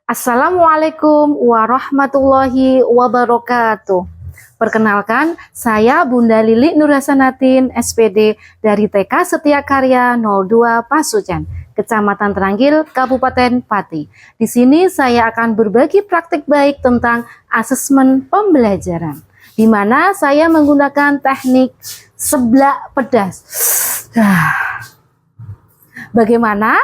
Assalamualaikum warahmatullahi wabarakatuh. Perkenalkan, saya Bunda Lili Nurhasanatin, SPD dari TK Setia Karya 02 Pasucan, Kecamatan Teranggil, Kabupaten Pati. Di sini saya akan berbagi praktik baik tentang asesmen pembelajaran, di mana saya menggunakan teknik seblak pedas. Bagaimana?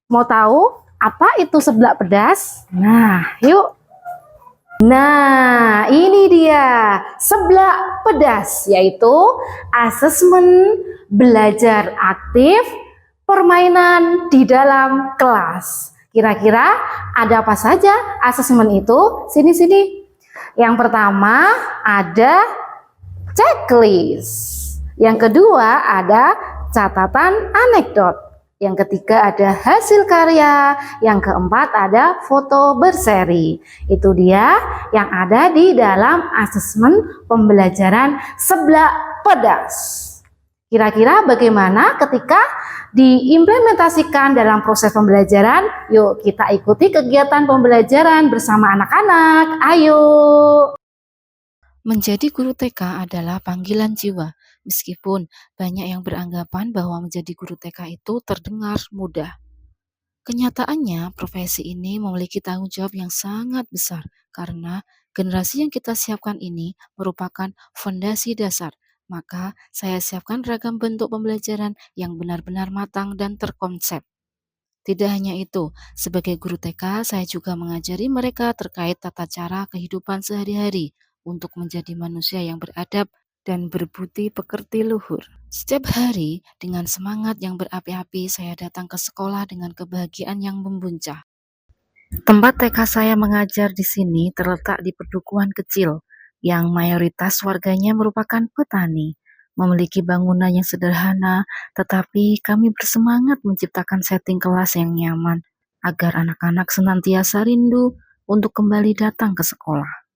Mau tahu apa itu seblak pedas? Nah, yuk. Nah, ini dia seblak pedas, yaitu asesmen belajar aktif permainan di dalam kelas. Kira-kira ada apa saja asesmen itu? Sini-sini. Yang pertama ada checklist. Yang kedua ada catatan anekdot. Yang ketiga ada hasil karya. Yang keempat ada foto berseri. Itu dia yang ada di dalam asesmen pembelajaran seblak pedas. Kira-kira bagaimana ketika diimplementasikan dalam proses pembelajaran? Yuk kita ikuti kegiatan pembelajaran bersama anak-anak. Ayo! Menjadi guru TK adalah panggilan jiwa, meskipun banyak yang beranggapan bahwa menjadi guru TK itu terdengar mudah. Kenyataannya, profesi ini memiliki tanggung jawab yang sangat besar karena generasi yang kita siapkan ini merupakan fondasi dasar. Maka, saya siapkan ragam bentuk pembelajaran yang benar-benar matang dan terkonsep. Tidak hanya itu, sebagai guru TK, saya juga mengajari mereka terkait tata cara kehidupan sehari-hari untuk menjadi manusia yang beradab dan berbudi pekerti luhur. Setiap hari, dengan semangat yang berapi-api, saya datang ke sekolah dengan kebahagiaan yang membuncah. Tempat TK saya mengajar di sini terletak di perdukuhan kecil, yang mayoritas warganya merupakan petani. Memiliki bangunan yang sederhana, tetapi kami bersemangat menciptakan setting kelas yang nyaman agar anak-anak senantiasa rindu untuk kembali datang ke sekolah.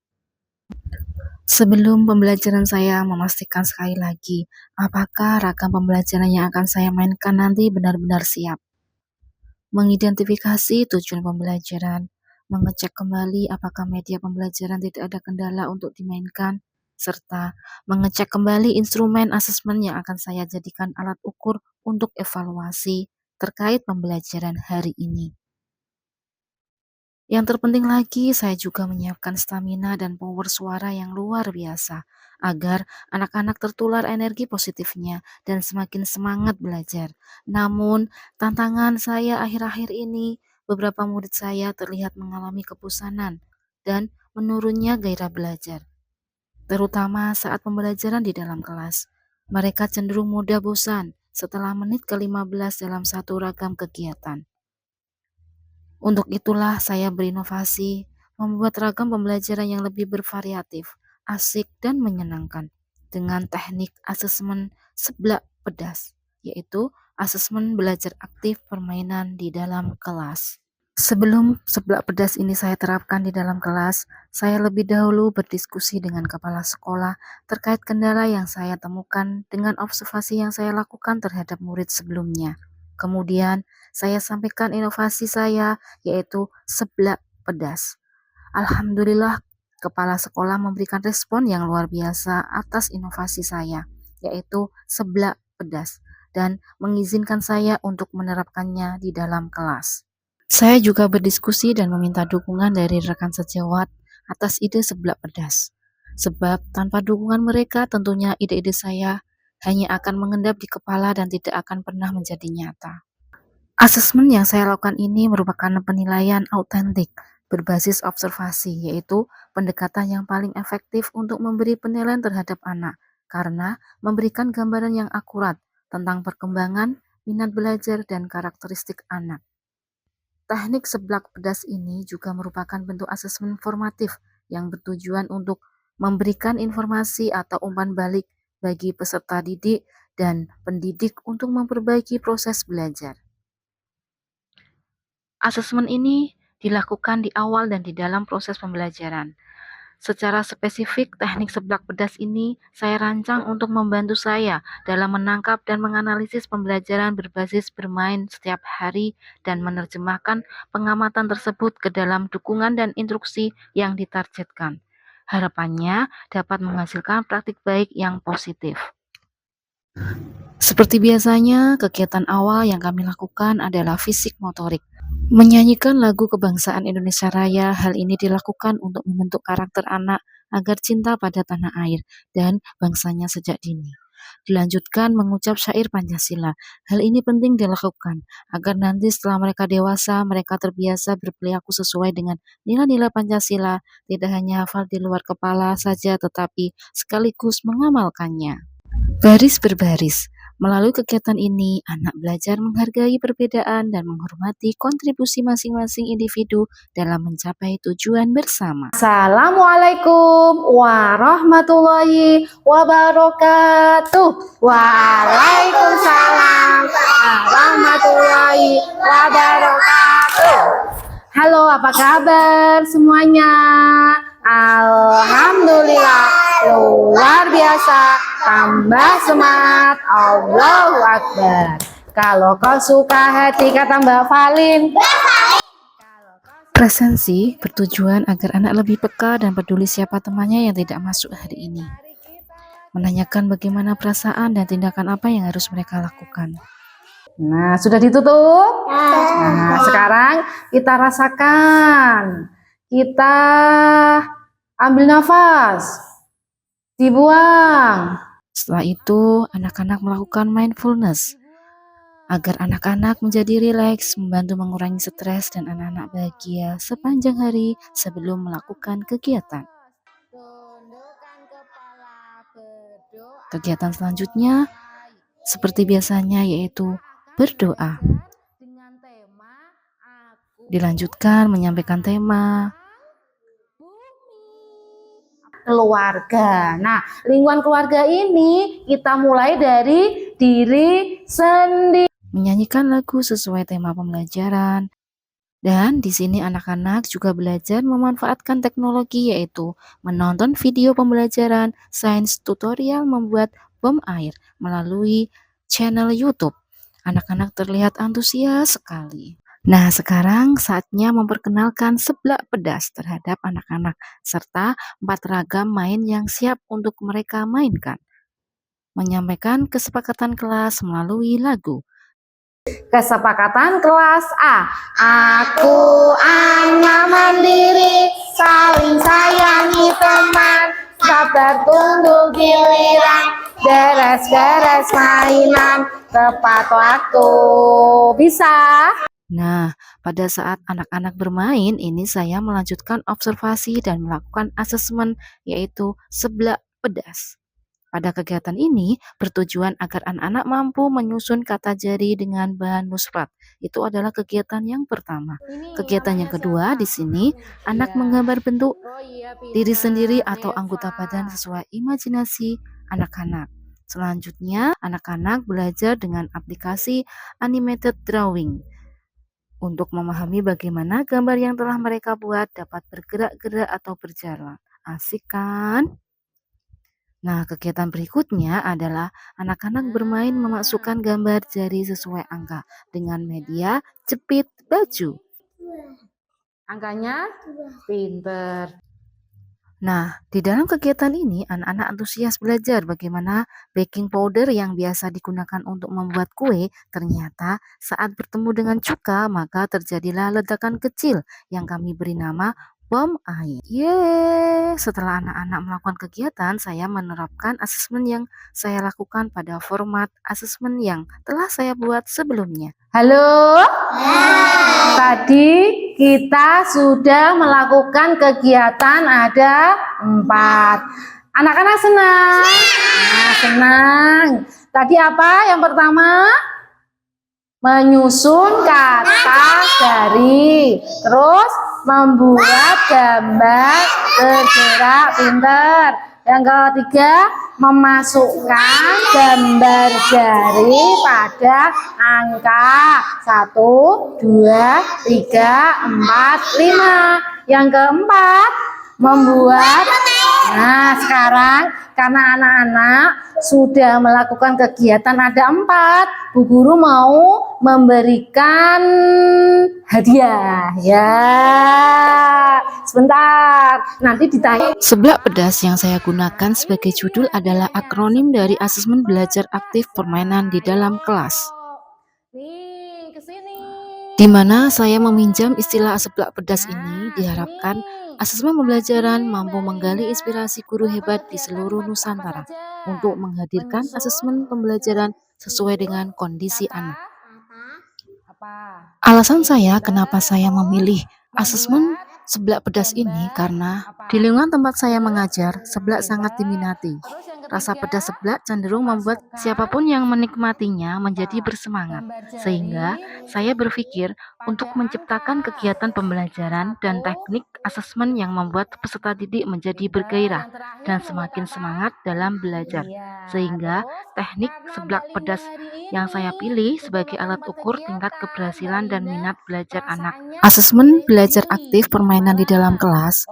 Sebelum pembelajaran saya memastikan sekali lagi apakah ragam pembelajaran yang akan saya mainkan nanti benar-benar siap. Mengidentifikasi tujuan pembelajaran, mengecek kembali apakah media pembelajaran tidak ada kendala untuk dimainkan, serta mengecek kembali instrumen asesmen yang akan saya jadikan alat ukur untuk evaluasi terkait pembelajaran hari ini. Yang terpenting lagi, saya juga menyiapkan stamina dan power suara yang luar biasa agar anak-anak tertular energi positifnya dan semakin semangat belajar. Namun, tantangan saya akhir-akhir ini, beberapa murid saya terlihat mengalami kebosanan dan menurunnya gairah belajar, terutama saat pembelajaran di dalam kelas. Mereka cenderung mudah bosan setelah menit ke-15 dalam satu ragam kegiatan. Untuk itulah saya berinovasi, membuat ragam pembelajaran yang lebih bervariatif, asik, dan menyenangkan dengan teknik asesmen seblak pedas, yaitu asesmen belajar aktif permainan di dalam kelas. Sebelum seblak pedas ini saya terapkan di dalam kelas, saya lebih dahulu berdiskusi dengan kepala sekolah terkait kendala yang saya temukan dengan observasi yang saya lakukan terhadap murid sebelumnya. Kemudian, saya sampaikan inovasi saya, yaitu seblak pedas. Alhamdulillah, kepala sekolah memberikan respon yang luar biasa atas inovasi saya, yaitu seblak pedas, dan mengizinkan saya untuk menerapkannya di dalam kelas. Saya juga berdiskusi dan meminta dukungan dari rekan sejawat atas ide seblak pedas. Sebab tanpa dukungan mereka tentunya ide-ide saya hanya akan mengendap di kepala dan tidak akan pernah menjadi nyata. Asesmen yang saya lakukan ini merupakan penilaian autentik berbasis observasi, yaitu pendekatan yang paling efektif untuk memberi penilaian terhadap anak, karena memberikan gambaran yang akurat tentang perkembangan, minat belajar, dan karakteristik anak. Teknik seblak pedas ini juga merupakan bentuk asesmen formatif yang bertujuan untuk memberikan informasi atau umpan balik bagi peserta didik dan pendidik untuk memperbaiki proses belajar. Asesmen ini dilakukan di awal dan di dalam proses pembelajaran. Secara spesifik, teknik seblak pedas ini saya rancang untuk membantu saya dalam menangkap dan menganalisis pembelajaran berbasis bermain setiap hari dan menerjemahkan pengamatan tersebut ke dalam dukungan dan instruksi yang ditargetkan. Harapannya dapat menghasilkan praktik baik yang positif. Seperti biasanya, kegiatan awal yang kami lakukan adalah fisik motorik. Menyanyikan lagu kebangsaan Indonesia Raya, hal ini dilakukan untuk membentuk karakter anak agar cinta pada tanah air dan bangsanya sejak dini. Dilanjutkan mengucap syair Pancasila. Hal ini penting dilakukan agar nanti setelah mereka dewasa, mereka terbiasa berperilaku sesuai dengan nilai-nilai Pancasila, tidak hanya hafal di luar kepala saja tetapi sekaligus mengamalkannya. Baris berbaris. Melalui kegiatan ini, anak belajar menghargai perbedaan dan menghormati kontribusi masing-masing individu dalam mencapai tujuan bersama. Assalamualaikum warahmatullahi wabarakatuh. Waalaikumsalam warahmatullahi wabarakatuh. Halo, apa kabar semuanya? Alhamdulillah, luar biasa, tambah semangat, Allahu Akbar. Kalau kau suka hati, kata Mbak Valin. Presensi bertujuan agar anak lebih peka dan peduli siapa temannya yang tidak masuk hari ini. Menanyakan bagaimana perasaan dan tindakan apa yang harus mereka lakukan. Nah, sudah ditutup? Nah, sekarang kita rasakan. Kita ambil nafas, dibuang. Setelah itu, anak-anak melakukan mindfulness agar anak-anak menjadi rileks, membantu mengurangi stres dan anak-anak bahagia sepanjang hari sebelum melakukan kegiatan. Kegiatan selanjutnya seperti biasanya yaitu berdoa. Dilanjutkan menyampaikan tema Keluarga. Nah, lingkungan keluarga ini kita mulai dari diri sendiri. menyanyikan lagu sesuai tema pembelajaran. Dan di sini anak-anak juga belajar memanfaatkan teknologi yaitu menonton video pembelajaran sains tutorial membuat bom air melalui channel YouTube. Anak-anak terlihat antusias sekali. Nah, sekarang saatnya memperkenalkan seblak pedas terhadap anak-anak serta 4 ragam main yang siap untuk mereka mainkan. Menyampaikan kesepakatan kelas melalui lagu. Kesepakatan kelas A. Aku anak mandiri, saling sayangi teman, sabar tunggu giliran, beres-beres mainan, tepat waktu. Bisa? Nah, pada saat anak-anak bermain, ini saya melanjutkan observasi dan melakukan asesmen, yaitu seblak pedas. Pada kegiatan ini bertujuan agar anak-anak mampu menyusun kata jari dengan bahan musfat. Itu adalah kegiatan yang pertama. Kegiatan yang kedua di sini, anak menggambar bentuk diri sendiri atau anggota badan sesuai imajinasi anak-anak. Selanjutnya, anak-anak belajar dengan aplikasi animated drawing untuk memahami bagaimana gambar yang telah mereka buat dapat bergerak-gerak atau berjalan. Asik kan? Nah, kegiatan berikutnya adalah anak-anak bermain memasukkan gambar jari sesuai angka dengan media jepit baju. Angkanya? Pinter. Nah, di dalam kegiatan ini anak-anak antusias belajar bagaimana baking powder yang biasa digunakan untuk membuat kue ternyata saat bertemu dengan cuka maka terjadilah ledakan kecil yang kami beri nama bom air. Yeay! Setelah anak-anak melakukan kegiatan, saya menerapkan asesmen yang saya lakukan pada format asesmen yang telah saya buat sebelumnya. Halo? Tadi kita sudah melakukan kegiatan ada 4. Anak-anak senang? Nah, senang. Tadi apa yang pertama? Menyusun kata dari. Terus membuat gambar bergerak pinter. Yang ketiga, memasukkan gambar jari pada angka 1, 2, 3, 4, 5. Yang keempat, membuat. Nah, sekarang karena anak-anak sudah melakukan kegiatan ada 4, Bu Guru mau memberikan hadiah ya. Sebentar, nanti ditanya. Seblak pedas yang saya gunakan sebagai judul adalah akronim dari asesmen belajar aktif permainan di dalam kelas, Nih, kesini. di mana saya meminjam istilah seblak pedas ini. Diharapkan asesmen pembelajaran mampu menggali inspirasi guru hebat di seluruh Nusantara untuk menghadirkan asesmen pembelajaran sesuai dengan kondisi anak. Alasan saya kenapa saya memilih asesmen seblak pedas ini karena di lingkungan tempat saya mengajar, seblak sangat diminati. Rasa pedas seblak cenderung membuat siapapun yang menikmatinya menjadi bersemangat. Sehingga saya berpikir untuk menciptakan kegiatan pembelajaran dan teknik asesmen yang membuat peserta didik menjadi bergairah dan semakin semangat dalam belajar. Sehingga teknik seblak pedas yang saya pilih sebagai alat ukur tingkat keberhasilan dan minat belajar anak. Asesmen belajar aktif permainan di dalam kelas,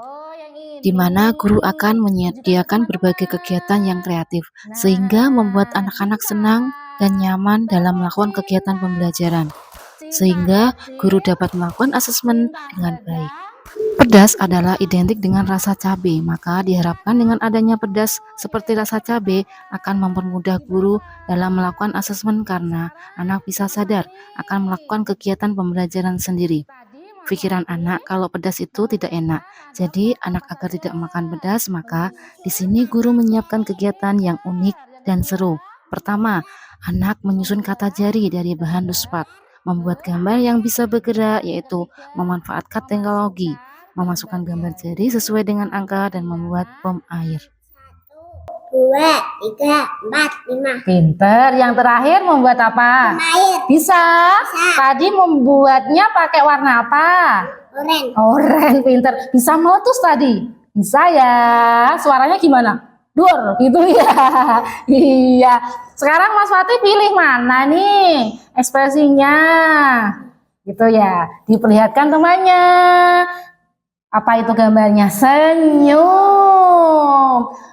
di mana guru akan menyediakan berbagai kegiatan yang kreatif, sehingga membuat anak-anak senang dan nyaman dalam melakukan kegiatan pembelajaran, sehingga guru dapat melakukan asesmen dengan baik. Pedas adalah identik dengan rasa cabai, maka diharapkan dengan adanya pedas seperti rasa cabai akan mempermudah guru dalam melakukan asesmen karena anak bisa sadar akan melakukan kegiatan pembelajaran sendiri. Pikiran anak kalau pedas itu tidak enak, jadi anak agar tidak makan pedas, maka di sini guru menyiapkan kegiatan yang unik dan seru. Pertama, anak menyusun kata jari dari bahan luspat, membuat gambar yang bisa bergerak, yaitu memanfaatkan teknologi, memasukkan gambar jari sesuai dengan angka, dan membuat bom air. 2, 3, 4, 5. Pinter. Yang terakhir membuat apa? Air. Bisa. Tadi membuatnya pakai warna apa? Oren. Oranye. Pinter. Bisa meletus tadi? Bisa ya. Suaranya gimana? Dur, gitu ya. Iya. Sekarang Mas Fatih pilih mana nih ekspresinya? Gitu ya. Diperlihatkan temannya. Apa itu gambarnya? Senyum.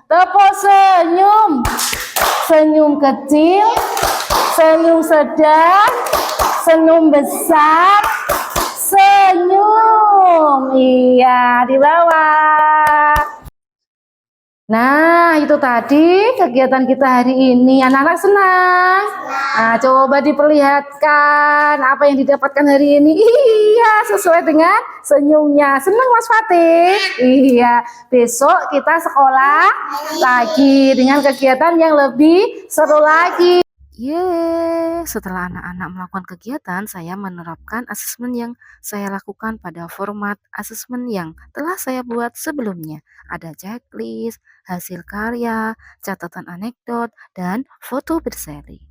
Tepuk senyum. Senyum kecil, senyum sedang, senyum besar, senyum. Iya, di bawah. Nah, itu tadi kegiatan kita hari ini. Anak-anak senang? Nah, coba diperlihatkan apa yang didapatkan hari ini. Iya, sesuai dengan senyumnya. Senang Mas Fatih? Iya, besok kita sekolah lagi dengan kegiatan yang lebih seru lagi. Setelah anak-anak melakukan kegiatan, saya menerapkan asesmen yang saya lakukan pada format asesmen yang telah saya buat sebelumnya. Ada checklist, hasil karya, catatan anekdot, dan foto berseri.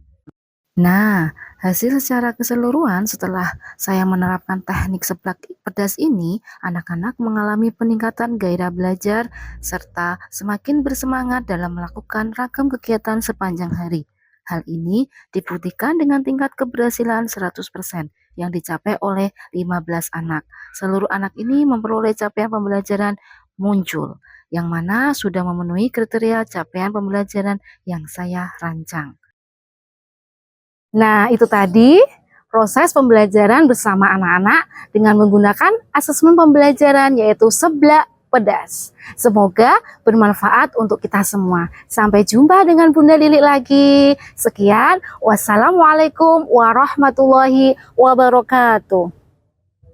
Nah, hasil secara keseluruhan setelah saya menerapkan teknik seblak pedas ini, anak-anak mengalami peningkatan gairah belajar serta semakin bersemangat dalam melakukan ragam kegiatan sepanjang hari. Hal ini dibuktikan dengan tingkat keberhasilan 100% yang dicapai oleh 15 anak. Seluruh anak ini memperoleh capaian pembelajaran muncul, yang mana sudah memenuhi kriteria capaian pembelajaran yang saya rancang. Nah, itu tadi proses pembelajaran bersama anak-anak dengan menggunakan asesmen pembelajaran yaitu seblak pedas. Semoga bermanfaat untuk kita semua. Sampai jumpa dengan Bunda Lilik lagi. Sekian, wassalamualaikum warahmatullahi wabarakatuh.